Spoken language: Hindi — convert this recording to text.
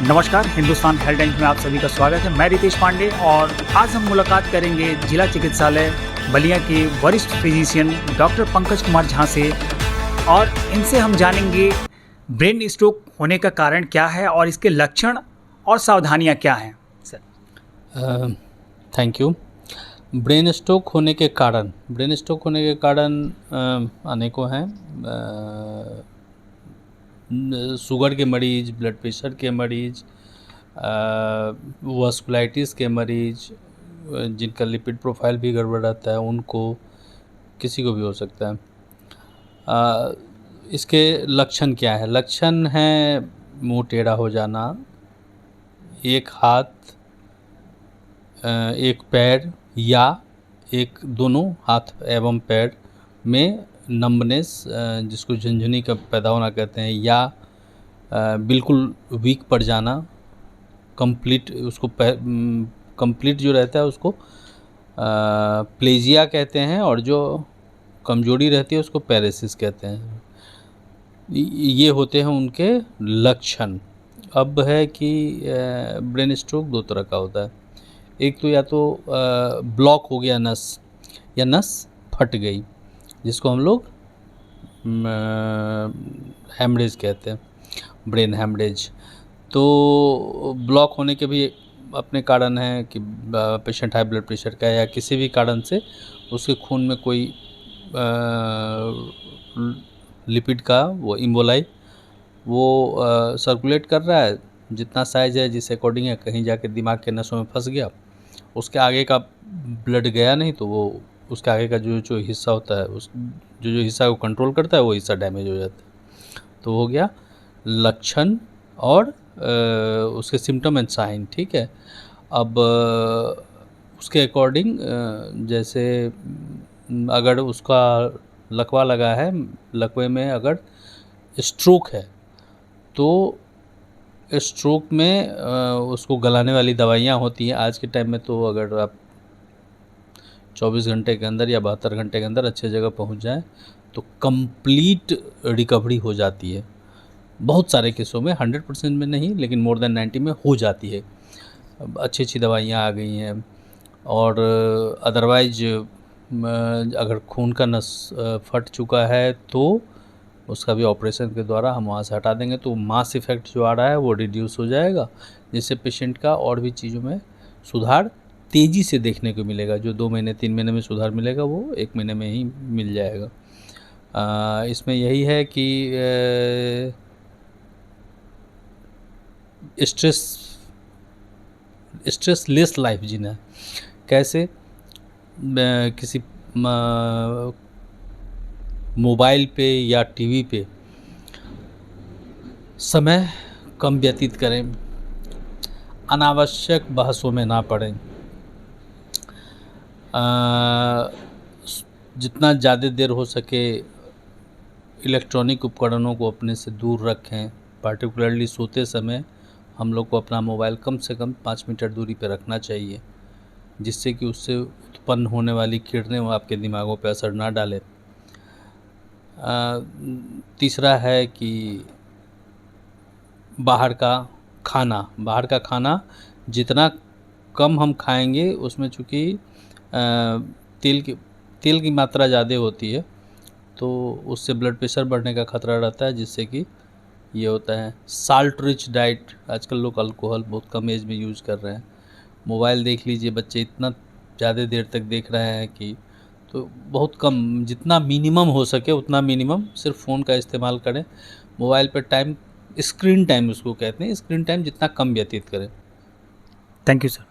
नमस्कार, हिंदुस्तान हेल्थ टाइम्स में आप सभी का स्वागत है। मैं रितेश पांडे और आज हम मुलाकात करेंगे जिला चिकित्सालय बलिया के वरिष्ठ फिजिशियन डॉक्टर पंकज कुमार झा से और इनसे हम जानेंगे ब्रेन स्ट्रोक होने का कारण क्या है और इसके लक्षण और सावधानियां क्या हैं। Sir, thank you. Brain stroke होने के कारण अनेकों हैं। शुगर के मरीज, ब्लड प्रेशर के मरीज, वास्कुलाइटिस के मरीज, जिनका लिपिड प्रोफाइल भी गड़बड़ रहता है, उनको किसी को भी हो सकता है। इसके लक्षण क्या है? लक्षण है मुंह टेढ़ा हो जाना, एक हाथ, एक पैर या एक दोनों हाथ एवं पैर में नंबनेस, जिसको झुनझुनी का पैदा होना कहते हैं, या बिल्कुल वीक पड़ जाना, कंप्लीट जो रहता है उसको प्लेजिया कहते हैं, और जो कमजोरी रहती है उसको पैरेसिस कहते हैं। ये होते हैं उनके लक्षण। अब है कि ब्रेन स्ट्रोक दो तरह का होता है। एक तो या तो ब्लॉक हो गया नस, या नस फट गई, जिसको हम लोग हेमरेज कहते हैं, ब्रेन हेमरेज। तो ब्लॉक होने के भी अपने कारण हैं कि पेशेंट हाई ब्लड प्रेशर का या किसी भी कारण से उसके खून में कोई लिपिड का वो इम्बोलाई वो सर्कुलेट कर रहा है, जितना साइज है जिस अकॉर्डिंग है, कहीं जाके दिमाग के नसों में फंस गया, उसके आगे का ब्लड गया नहीं, तो वो उसके आगे का जो हिस्सा होता है, उस जो हिस्सा को कंट्रोल करता है, वो हिस्सा डैमेज हो जाता है। तो हो गया लक्षण और उसके सिम्टम एंड साइन। ठीक है। अब उसके अकॉर्डिंग जैसे अगर उसका लकवा लगा है, लकवे में अगर स्ट्रोक है, तो स्ट्रोक में उसको गलाने वाली दवाइयाँ होती हैं। आज के टाइम में तो अगर आप 24 घंटे के अंदर या 72 घंटे के अंदर अच्छे जगह पहुंच जाएं तो कंप्लीट रिकवरी हो जाती है। बहुत सारे केसों में, 100% में नहीं, लेकिन मोर देन 90 में हो जाती है। अच्छी अच्छी दवाइयाँ आ गई हैं। और अदरवाइज अगर खून का नस फट चुका है तो उसका भी ऑपरेशन के द्वारा हम वहाँ से हटा देंगे, तो मास इफ़ेक्ट जो आ रहा है वो रिड्यूस हो जाएगा, जिससे पेशेंट का और भी चीज़ों में सुधार तेज़ी से देखने को मिलेगा। जो 2 महीने 3 महीने में सुधार मिलेगा वो 1 महीने में ही मिल जाएगा। इसमें यही है कि स्ट्रेसलेस लाइफ जीना। कैसे? किसी मोबाइल पे या टीवी पे समय कम व्यतीत करें, अनावश्यक बहसों में ना पड़ें, जितना ज़्यादा देर हो सके इलेक्ट्रॉनिक उपकरणों को अपने से दूर रखें। पार्टिकुलरली सोते समय हम लोग को अपना मोबाइल कम से कम 5 मीटर दूरी पर रखना चाहिए, जिससे कि उससे उत्पन्न होने वाली किरणें वो आपके दिमागों पर असर ना डालें। तीसरा है कि बाहर का खाना जितना कम हम खाएंगे, उसमें चूँकि तेल की मात्रा ज़्यादा होती है, तो उससे ब्लड प्रेशर बढ़ने का खतरा रहता है, जिससे कि ये होता है। साल्ट रिच डाइट, आजकल लोग अल्कोहल बहुत कम एज में यूज़ कर रहे हैं। मोबाइल देख लीजिए, बच्चे इतना ज़्यादा देर तक देख रहे हैं कि तो बहुत कम, जितना मिनिमम हो सके उतना मिनिमम सिर्फ फ़ोन का इस्तेमाल करें। मोबाइल पर टाइम, स्क्रीन टाइम उसको कहते हैं, स्क्रीन टाइम जितना कम व्यतीत करें। Thank you sir.